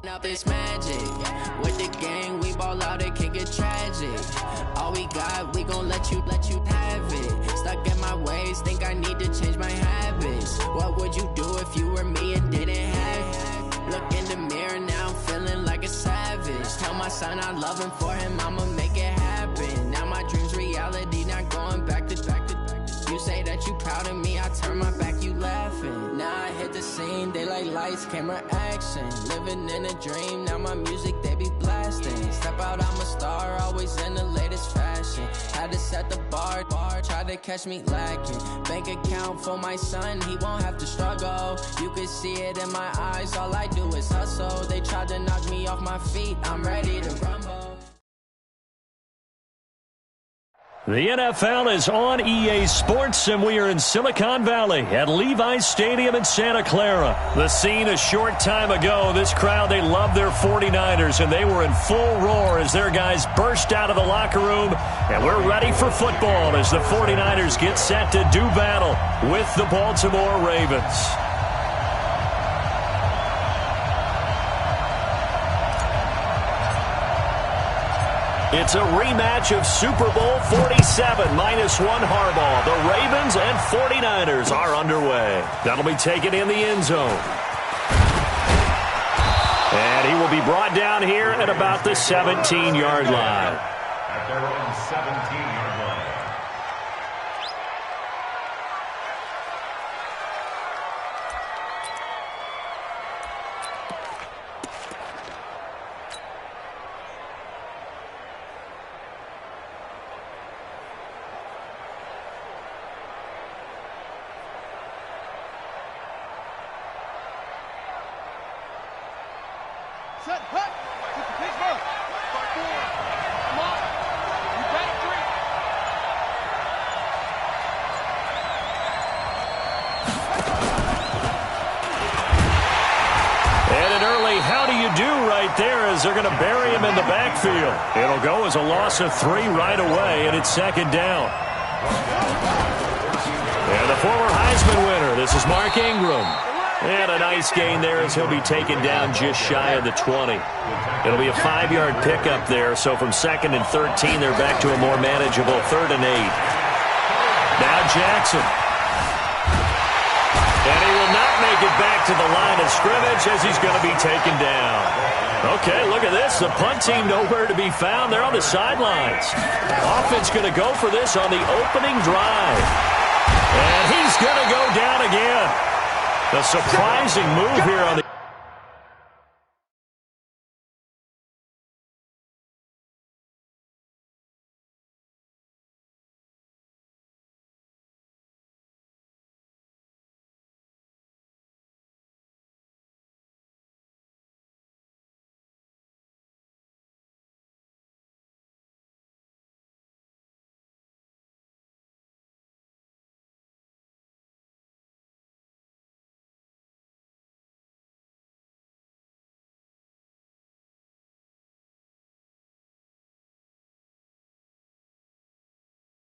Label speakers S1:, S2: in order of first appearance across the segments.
S1: Up this magic with the gang, we ball out, it can get tragic. All we got, we gon' let you have it. Stuck in my ways, think I need to change my habits. What would you do if you were me and didn't have it? Look in the mirror now, I'm feeling like a savage. Tell my son I love him, for him I'ma make it happen. Now my dreams reality, not going back to. You say that you proud of me, I turn my back, you laughing. Now I hit the scene, they like lights, camera, action. Living in a dream, now my music, they be blasting. Step out, I'm a star, always in the latest fashion. Had to set the bar, try to catch me lacking. Bank account for my son, he won't have to struggle. You can see it in my eyes, all I do is hustle. They tried to knock me off my feet, I'm ready to rumble.
S2: The NFL is on EA Sports, and we are in Silicon Valley at Levi's Stadium in Santa Clara. The scene a short time ago, this crowd, they love their 49ers, and they were in full roar as their guys burst out of the locker room, and we're ready for football as the 49ers get set to do battle with the Baltimore Ravens. It's a rematch of Super Bowl 47, -1 Harbaugh. The Ravens and 49ers are underway. That'll be taken in the end zone. And he will be brought down here at about the 17-yard line.
S3: At their own 17-yard line.
S4: Set, hut! Pittsburgh! Start forward! Come on! You got it, three!
S2: And an early how do you do right there as they're going to bury him in the backfield. It'll go as a loss of 3 right away, and it's second down. And the former Heisman winner, this is Mark Ingram. And a nice gain there as he'll be taken down just shy of the 20. It'll be a 5-yard pickup there, so from 2nd and 13, they're back to a more manageable 3rd and 8. Now Jackson. And he will not make it back to the line of scrimmage as he's going to be taken down. Okay, look at this. The punt team nowhere to be found. They're on the sidelines. Offense going to go for this on the opening drive. And he's going to go down again. A surprising move here on the...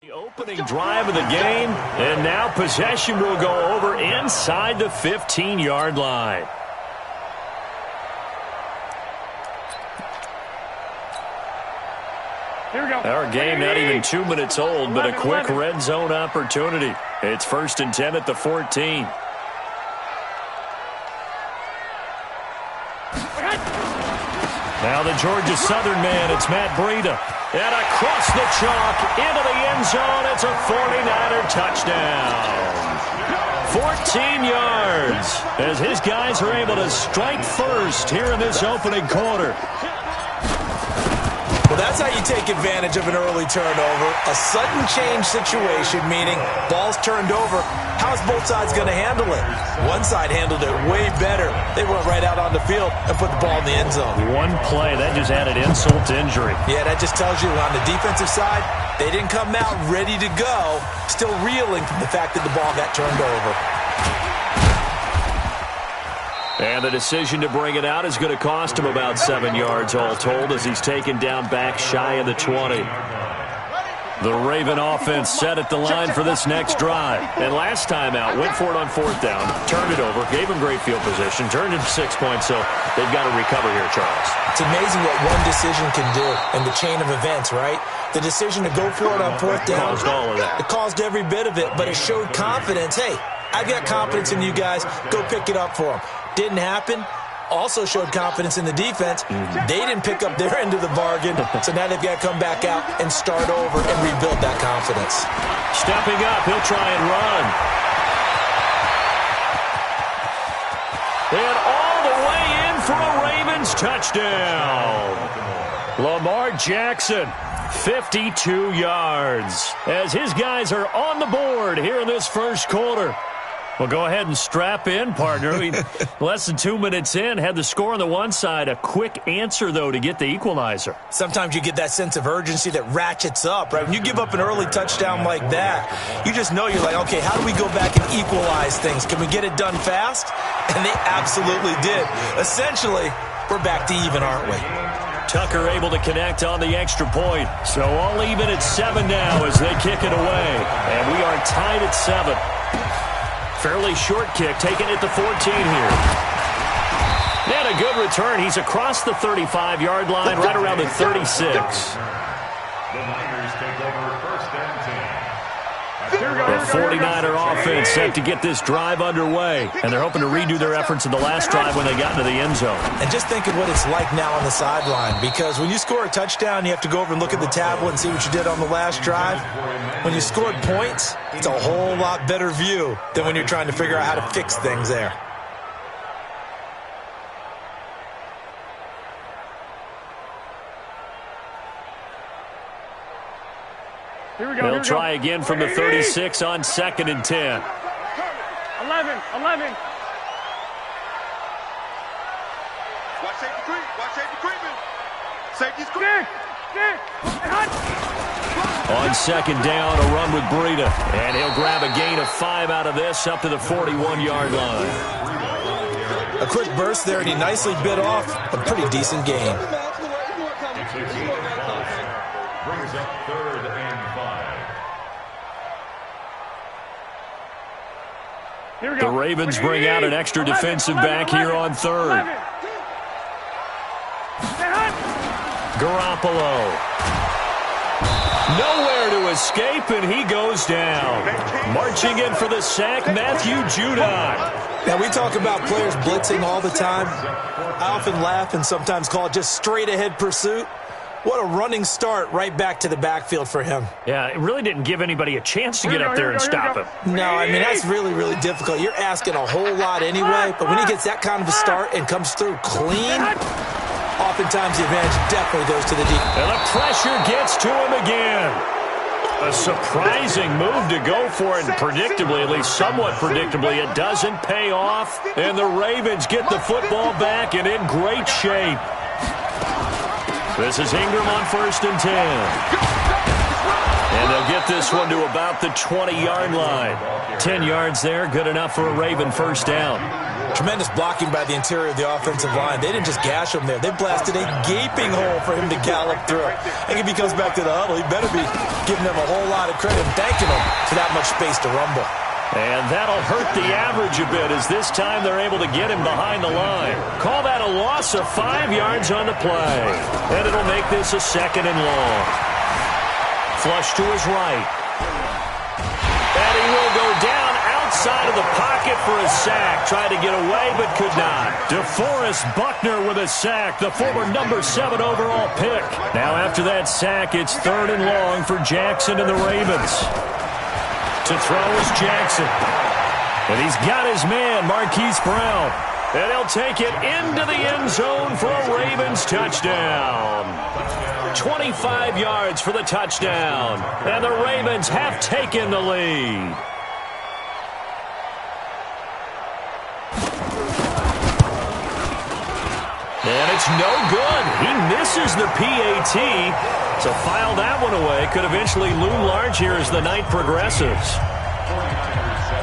S2: The opening drive of the game, and now possession will go over inside the 15-yard line.
S4: Here we go.
S2: Our game not even 2 minutes old, but a quick red zone opportunity. It's 1st and 10 at the 14. Now the Georgia Southern man, it's Matt Breida. And across the chalk, into the end zone, it's a 49er touchdown. 14 yards as his guys are able to strike first here in this opening quarter.
S5: Well, that's how you take advantage of an early turnover. A sudden change situation, meaning ball's turned over. How's both sides going to handle it? One side handled it way better. They went right out on the field and put the ball in the end zone.
S2: One play, that just added insult to injury.
S5: Yeah, that just tells you on the defensive side, they didn't come out ready to go, still reeling from the fact that the ball got turned over.
S2: And the decision to bring it out is going to cost him about 7 yards all told as he's taken down back shy of the 20. The Raven offense set at the line for this next drive. And last time out, went for it on 4th down, turned it over, gave him great field position, turned it to 6 points, so they've got to recover here, Charles.
S5: It's amazing what one decision can do in the chain of events, right? The decision to go for it on 4th down,
S2: caused all of that.
S5: It caused every bit of it, but it showed confidence. Hey, I've got confidence in you guys. Go pick it up for them. Didn't happen. Also showed confidence in the defense. They didn't pick up their end of the bargain, so now they've got to come back out and start over and rebuild that confidence.
S2: Stepping up, he'll try and run. And all the way in for a Ravens touchdown. Lamar Jackson, 52 yards, as his guys are on the board here in this first quarter. Well, go ahead and strap in, partner. Less than 2 minutes in, had the score on the one side. A quick answer, though, to get the equalizer.
S5: Sometimes you get that sense of urgency that ratchets up, right? When you give up an early touchdown like that, you just know you're like, okay, how do we go back and equalize things? Can we get it done fast? And they absolutely did. Essentially, we're back to even, aren't we?
S2: Tucker able to connect on the extra point. So all even at 7 now as they kick it away. And we are tied at 7. Fairly short kick, taken at the 14 here. And a good return. He's across the 35-yard line, right around the 36.
S3: The Niners take over 1st and 10.
S2: The 49er offense set to get this drive underway. And they're hoping to redo their efforts in the last drive when they got into the end zone.
S5: And just think of what it's like now on the sideline, because when you score a touchdown, you have to go over and look at the tablet and see what you did on the last drive. When you scored points, it's a whole lot better view than when you're trying to figure out how to fix things there.
S2: They'll try again from the 36 on 2nd and 10.
S4: 11. Watch safety creep. Watch safety creeping. Safety's creeping.
S2: On 2nd down, a run with Breida. And he'll grab a gain of 5 out of this up to the 41-yard line.
S5: A quick burst there, and he nicely bit off a pretty decent gain.
S3: Brings up 3rd and 5.
S2: The Ravens bring out an extra defensive back here on 3rd. Garoppolo. Nowhere to escape, and he goes down. Marching in for the sack, Matthew Judon.
S5: Now, we talk about players blitzing all the time. I often laugh and sometimes call it just straight-ahead pursuit. What a running start right back to the backfield for him.
S2: Yeah, it really didn't give anybody a chance to get up there and stop him.
S5: No, I mean, that's really, really difficult. You're asking a whole lot anyway, but when he gets that kind of a start and comes through clean, oftentimes the advantage definitely goes to the deep.
S2: And the pressure gets to him again. A surprising move to go for it, and predictably, at least somewhat predictably, it doesn't pay off. And the Ravens get the football back and in great shape. This is Ingram on 1st and 10. And they'll get this one to about the 20-yard line. 10 yards there, good enough for a Raven first down.
S5: Tremendous blocking by the interior of the offensive line. They didn't just gash him there. They blasted a gaping hole for him to gallop through. And if he comes back to the huddle, he better be giving them a whole lot of credit and thanking them for that much space to rumble.
S2: And that'll hurt the average a bit as this time they're able to get him behind the line. Call that a loss of 5 yards on the play. And it'll make this a 2nd and long. Flush to his right. And he will go down outside of the pocket for a sack. Tried to get away but could not. DeForest Buckner with a sack, the former number 7 overall pick. Now after that sack, it's 3rd and long for Jackson and the Ravens. To throw is Jackson. And he's got his man, Marquise Brown. And he'll take it into the end zone for a Ravens touchdown. 25 yards for the touchdown. And the Ravens have taken the lead. And it's no good. He misses the PAT. So file that one away. Could eventually loom large here as the night progresses.
S3: 49ers 7.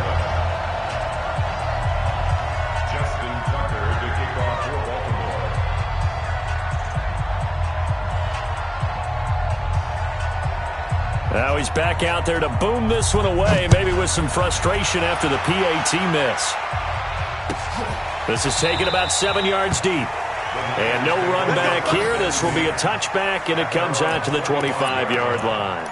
S3: Justin Tucker to kick off for Baltimore.
S2: Now he's back out there to boom this one away, maybe with some frustration after the PAT miss. This is taken about 7 yards deep. And no run back here. This will be a touchback, and it comes out to the 25-yard line.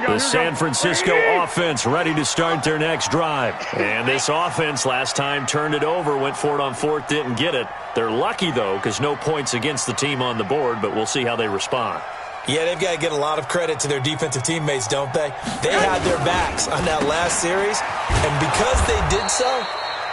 S2: The San Francisco offense ready to start their next drive. And this offense last time turned it over, went for it on fourth, didn't get it. They're lucky, though, because no points against the team on the board, but we'll see how they respond.
S5: Yeah, they've got to get a lot of credit to their defensive teammates, don't they? They had their backs on that last series, and because they did so,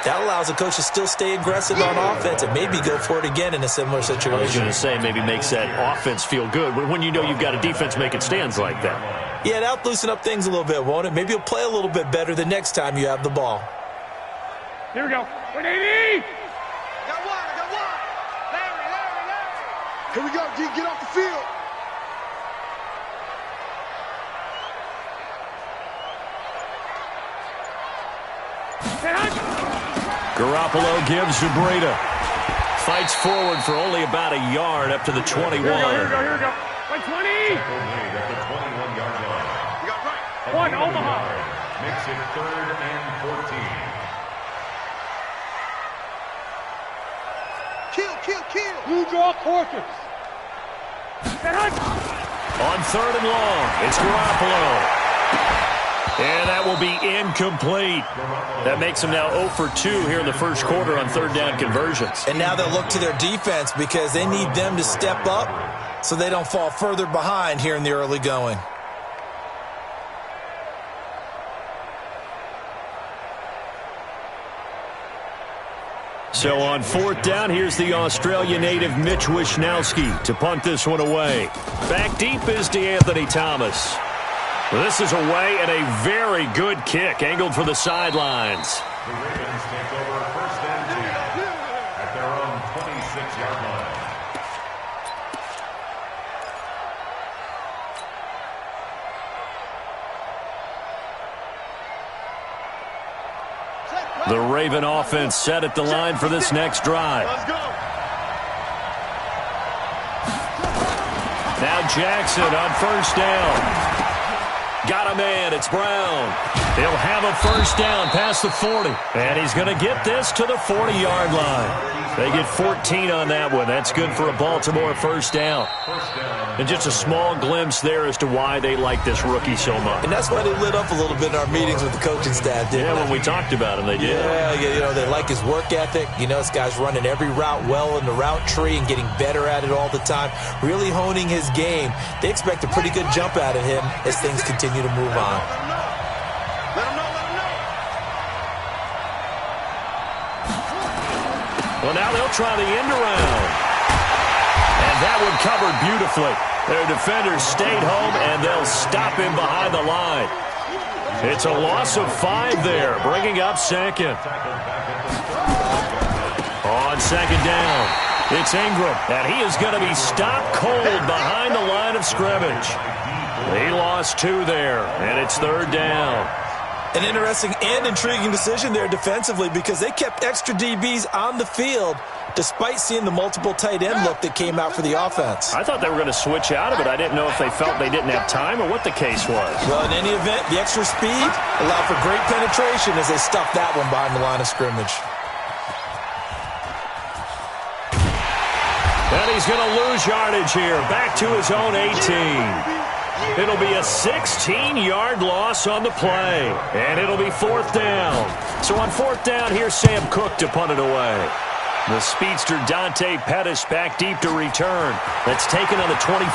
S5: that allows the coach to still stay aggressive on offense and maybe go for it again in a similar situation.
S2: I was going to say maybe makes that offense feel good when you know you've got a defense making stands like that.
S5: Yeah, that'll loosen up things a little bit, won't it? Maybe you'll play a little bit better the next time you have the ball.
S4: Here we go. 180. Got one. Larry. Here we go, D. Get off the field.
S2: Garoppolo gives to Breida. Fights forward for only about a yard up to the 21.
S4: Here we go. 120.
S3: Made at the 21-yard line.
S4: You got right. One, Omaha.
S3: Makes it 3rd and 14.
S4: Kill. Blue draw quarters.
S2: On 3rd and long, it's Garoppolo. And that will be incomplete. That makes them now 0 for 2 here in the first quarter on third down conversions.
S5: And now they'll look to their defense because they need them to step up so they don't fall further behind here in the early going.
S2: So on 4th down, here's the Australia native Mitch Wishnowsky to punt this one away. Back deep is DeAnthony Thomas. This is away and a very good kick, angled for the sidelines.
S3: The Ravens take over 1st and 10 at their own 26-yard line.
S2: The Raven offense set at the line for this next drive.
S4: Let's go.
S2: Now Jackson on 1st down. Got a man, it's Brown. He'll have a 1st down past the 40. And he's going to get this to the 40-yard line. They get 14 on that one. That's good for a Baltimore 1st down. And just a small glimpse there as to why they like this rookie so much.
S5: And that's why they lit up a little bit in our meetings with the coaching staff, didn't they?
S2: When we talked about him, they did.
S5: Yeah, they like his work ethic. This guy's running every route well in the route tree and getting better at it all the time, really honing his game. They expect a pretty good jump out of him as things continue to move on.
S4: Let him know.
S2: Well, now they'll try the end around. And that one covered beautifully. Their defenders stayed home, and they'll stop him behind the line. It's a loss of 5 there, bringing up 2nd. On 2nd down, it's Ingram, and he is going to be stopped cold behind the line of scrimmage. He lost 2 there, and it's 3rd down.
S5: An interesting and intriguing decision there defensively because they kept extra DBs on the field despite seeing the multiple tight end look that came out for the offense.
S2: I thought they were going to switch out of it. I didn't know if they felt they didn't have time or what the case was.
S5: Well, in any event, the extra speed allowed for great penetration as they stuffed that one behind the line of scrimmage.
S2: And he's going to lose yardage here, back to his own 18. It'll be a 16-yard loss on the play, and it'll be 4th down. So on 4th down, here's Sam Cook to punt it away. The speedster Dante Pettis back deep to return. That's taken on the 25.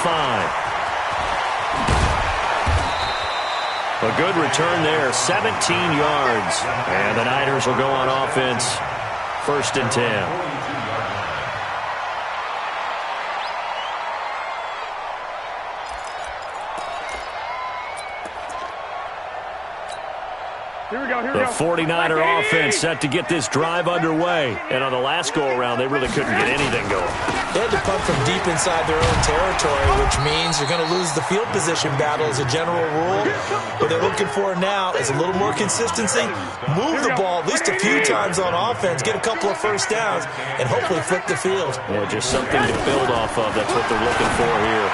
S2: A good return there, 17 yards. And the Niners will go on offense, 1st and 10. The 49er offense set to get this drive underway. And on the last go-around, they really couldn't get anything going.
S5: They had to punt from deep inside their own territory, which means you're going to lose the field position battle as a general rule. What they're looking for now is a little more consistency. Move the ball at least a few times on offense, get a couple of first downs, and hopefully flip the field.
S2: Yeah, just something to build off of. That's what they're looking for here.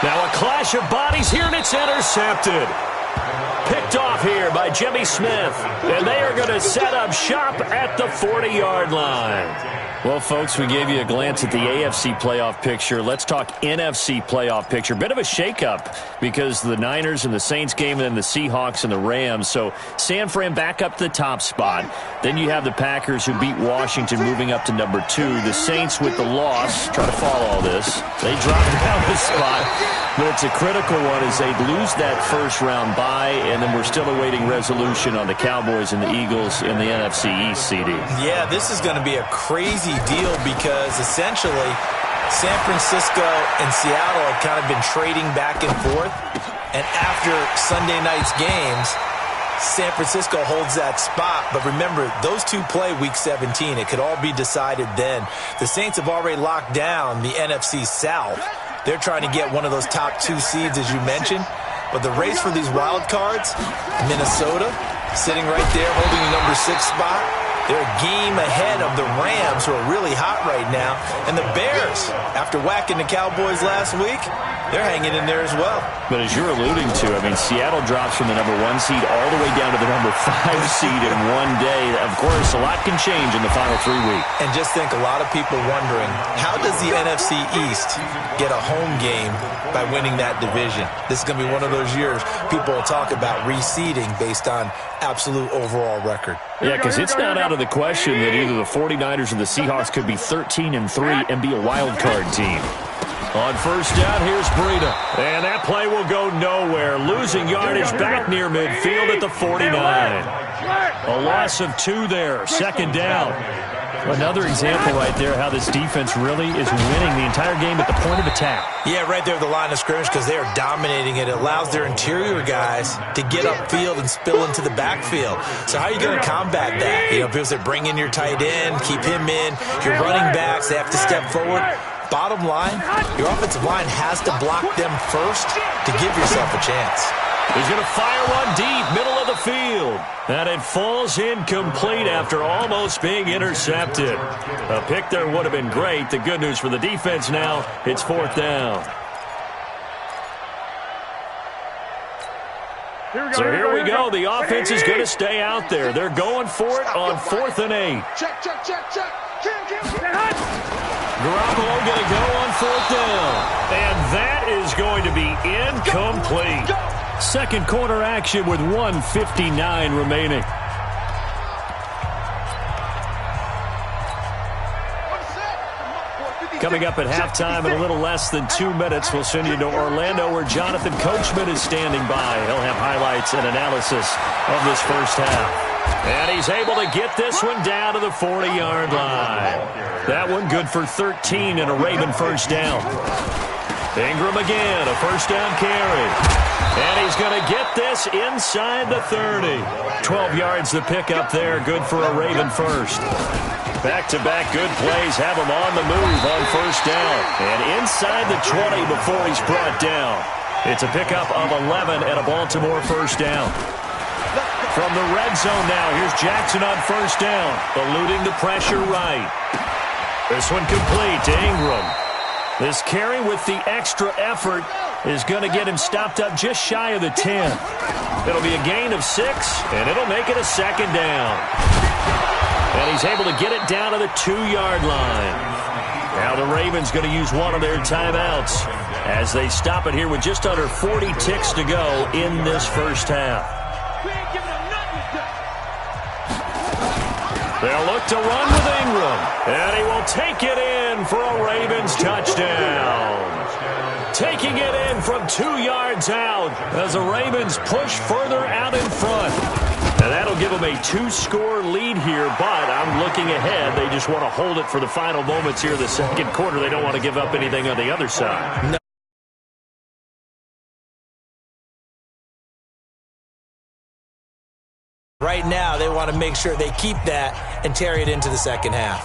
S2: Now a clash of bodies here, and it's intercepted. Picked off here by Jimmy Smith, and they are going to set up shop at the 40-yard line. Well, folks, we gave you a glance at the AFC playoff picture. Let's talk NFC playoff picture. Bit of a shakeup because the Niners and the Saints game and then the Seahawks and the Rams. So San Fran back up to the top spot. Then you have the Packers who beat Washington moving up to number 2. The Saints with the loss, try to follow all this. They dropped down the spot, but it's a critical one as they lose that first-round bye, and then we're still awaiting resolution on the Cowboys and the Eagles in the NFC East, CD.
S5: Yeah, this is going to be a crazy deal because essentially San Francisco and Seattle have kind of been trading back and forth, and after Sunday night's games, San Francisco holds that spot. But remember, those two play Week 17. It could all be decided then. The Saints have already locked down the NFC South. They're trying to get one of those top 2 seeds, as you mentioned. But the race for these wild cards, Minnesota sitting right there holding the number 6 spot. They're a game ahead of the Rams, who are really hot right now. And the Bears, after whacking the Cowboys last week, they're hanging in there as well.
S2: But as you're alluding to, I mean, Seattle drops from the number 1 seed all the way down to the number 5 seed in one day. Of course, a lot can change in the final 3 weeks.
S5: And just think, a lot of people wondering, how does the NFC East get a home game by winning that division? This is going to be one of those years people will talk about reseeding based on absolute overall record.
S2: Yeah, because it's not out of the question that either the 49ers or the Seahawks could be 13-3 and be a wild card team. On first down, here's Breida. And that play will go nowhere. Losing yardage back near midfield at the 49. A loss of 2 there. Second down. Another example right there how this defense really is winning the entire game at the point of attack.
S5: Yeah, right there at the line of scrimmage because they are dominating it. It allows their interior guys to get upfield and spill into the backfield. So how are you going to combat that? You know, because they bring in your tight end, keep him in. Your running backs, they have to step forward. Bottom line, your offensive line has to block them first to give yourself a chance.
S2: He's going to fire one deep, middle of the field. And it falls incomplete after almost being intercepted. A pick there would have been great. The good news for the defense now, it's 4th down. So here we go. The offense is going to stay out there. They're going for it on 4th and 8.
S4: Check.
S2: Garoppolo going to go on 4th down. And that is going to be incomplete. Second quarter action with 1:59 remaining. Coming up at halftime in a little less than 2 minutes, we'll send you to Orlando where Jonathan Coachman is standing by. He'll have highlights and analysis of this first half. And he's able to get this one down to the 40-yard line. That one good for 13 and a Raven first down. Ingram again, a first down carry. And he's going to get this inside the 30. 12 yards to pick up there, good for a Raven first. Back-to-back good plays have him on the move on first down. And inside the 20 before he's brought down. It's a pickup of 11 and a Baltimore first down. From the red zone now, here's Jackson on first down, eluding the pressure right. This one complete to Ingram. This carry with the extra effort is going to get him stopped up just shy of the 10. It'll be a gain of 6, and it'll make it a second down. And he's able to get it down to the 2-yard line. Now the Ravens going to use one of their timeouts as they stop it here with just under 40 ticks to go in this first half. They'll look to run with Ingram, and he will take it in for a Ravens touchdown. Taking it in from 2 yards out as the Ravens push further out in front. And that'll give them a 2-score lead here, but I'm looking ahead. They just want to hold it for the final moments here of the second quarter. They don't want to give up anything on the other side.
S5: Right now, they want to make sure they keep that and carry it into the second half.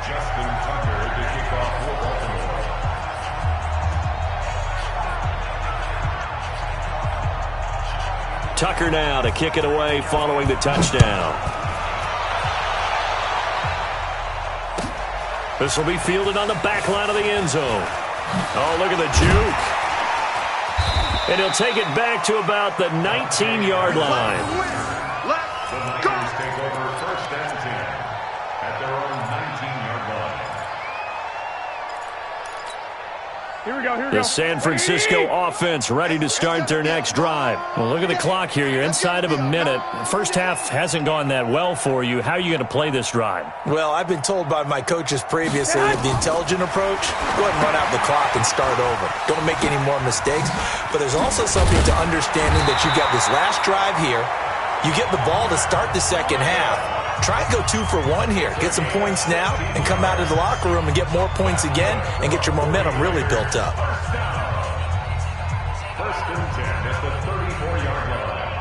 S3: Justin Tucker to kick off for Baltimore.
S2: Tucker now to kick it away following the touchdown. This will be fielded on the back line of the end zone. Oh, look at the juke. And he'll take it back to about the 19-yard line.
S3: The Niners take over first and 10 at their own 19-yard line.
S4: Here we go, here we go.
S2: The San Francisco offense ready to start their next drive. Well, look at the clock here. You're inside of a minute. First half hasn't gone that well for you. How are you going to play this drive?
S5: Well, I've been told by my coaches previously that the intelligent approach, go ahead and run out the clock and start over. Don't make any more mistakes. But there's also something to understanding that you got this last drive here. You get the ball to start the second half. Try and go 2 for 1 here. Get some points now and come out of the locker room and get more points again and get your momentum really built up.
S3: First and 10 at the 34-yard line.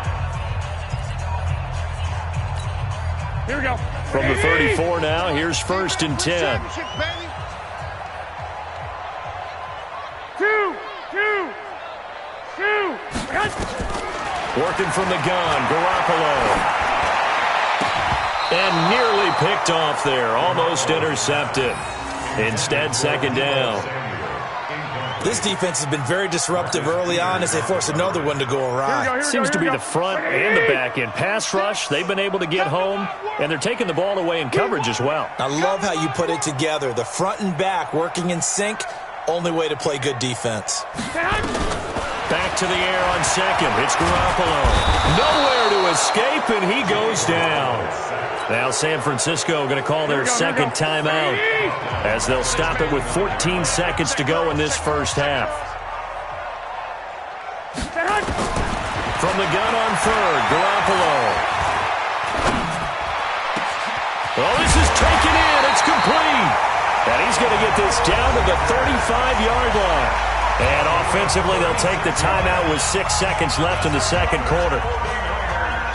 S4: Here we go.
S2: From the 34 now, here's first and 10.
S4: Championship, baby. 2, 2, 2.
S2: Working from the gun, Garoppolo. And nearly picked off there, almost intercepted. Instead, second down.
S5: This defense has been very disruptive early on as they force another one to go awry.
S2: Seems to be the front and the back end. Pass rush, they've been able to get home, and they're taking the ball away in coverage as well.
S5: I love how you put it together. The front and back working in sync, only way to play good defense.
S2: Back to the air on second. It's Garoppolo. Nowhere to escape, and he goes down. Now San Francisco going to call their second timeout as they'll stop it with 14 seconds to go in this first half. From the gun on third, Garoppolo. Oh, this is taken in. It's complete. And he's going to get this down to the 35-yard line. And offensively, they'll take the timeout with 6 seconds left in the second quarter.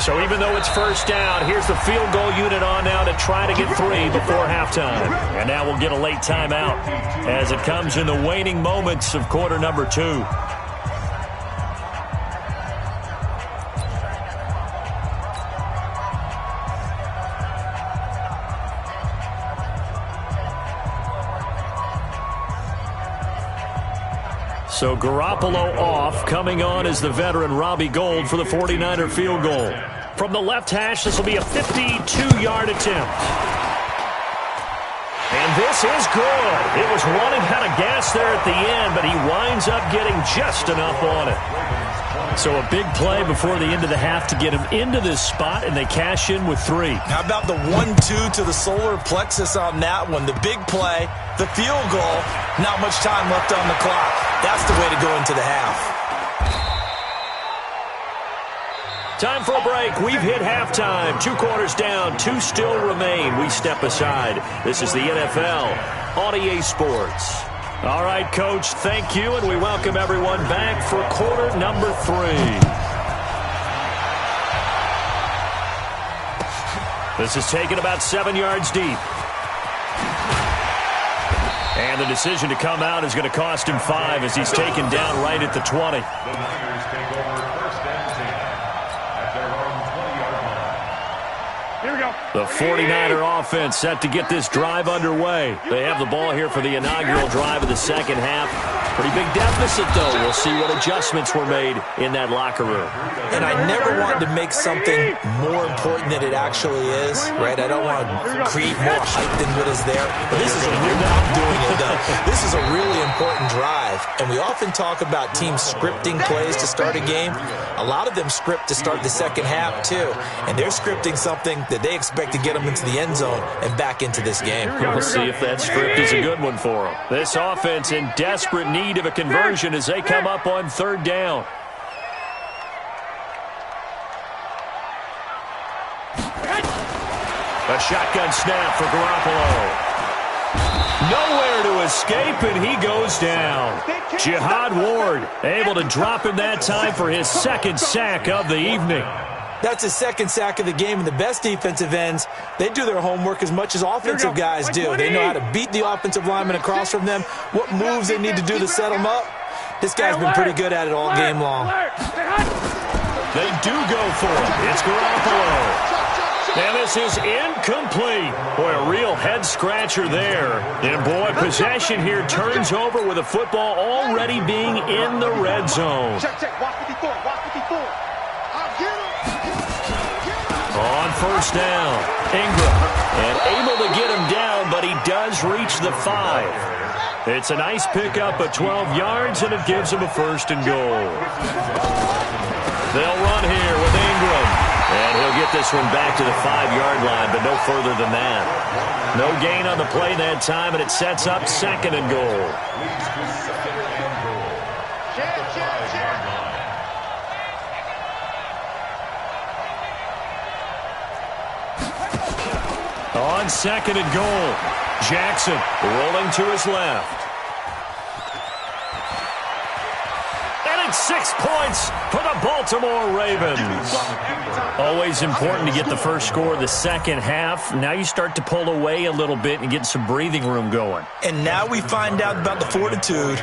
S2: So even though it's first down, here's the field goal unit on now to try to get 3 before halftime. And now we'll get a late timeout as it comes in the waning moments of quarter number 2. So Garoppolo off. Coming on is the veteran Robbie Gould for the 49er field goal. From the left hash, this will be a 52-yard attempt. And this is good. It was running out of gas there at the end, but he winds up getting just enough on it. So a big play before the end of the half to get him into this spot, and they cash in with 3.
S5: How about the 1-2 to the solar plexus on that one? The big play, the field goal, not much time left on the clock. That's the way to go into the half.
S2: Time for a break. We've hit halftime. 2 quarters down, 2 still remain. We step aside. This is the NFL on EA Sports. All right, Coach, thank you, and we welcome everyone back for quarter number 3. This is taken about 7 yards deep. And the decision to come out is going to cost him 5 as he's taken down right at the 20.
S3: The Niners take over first and 10 at their own 20-yard line.
S4: Here we go.
S2: The 49er offense set to get this drive underway. They have the ball here for the inaugural drive of the second half. Pretty big deficit, though. We'll see what adjustments were made in that locker room.
S5: And I never wanted to make something more important than it actually is, right? I don't want to create more hype than what is there. But this is a really, I'm doing it, though. This is a really important drive. And we often talk about teams scripting plays to start a game. A lot of them script to start the second half, too. And they're scripting something that they expect to get them into the end zone and back into this game.
S2: We'll see if that script is a good one for them. This offense in desperate need of a conversion as they come up on third down. A shotgun snap for Garoppolo. Nowhere to escape, and he goes down. Jihad Ward able to drop him that time for his second sack of the evening.
S5: That's his second sack of the game, and the best defensive ends, they do their homework as much as offensive guys do. They know how to beat the offensive lineman across from them, what moves they need to do to set them up. This guy's been pretty good at it all game long.
S2: They do go for it. It's Garoppolo. And this is incomplete. Boy, a real head-scratcher there. And, boy, possession here turns over with the football already being in the red zone.
S4: Check. Watch 54. I'll get him.
S2: On first down, Ingram. And able to get him down, but he does reach the 5. It's a nice pickup of 12 yards, and it gives him a first and goal. They'll run here with Ingram. And he'll get this one back to the 5-yard line, but no further than that. No gain on the play that time, and it sets up second and goal. On second and goal, Jackson rolling to his left. 6 points for the Baltimore Ravens. Always important to get the first score of the second half. Now you start to pull away a little bit and get some breathing room going.
S5: And now we find out about the fortitude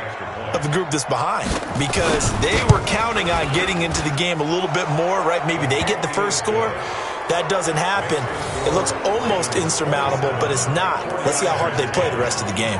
S5: of the group that's behind, because they were counting on getting into the game a little bit more, right? Maybe they get the first score. That doesn't happen. It looks almost insurmountable, but it's not. Let's see how hard they play the rest of the game.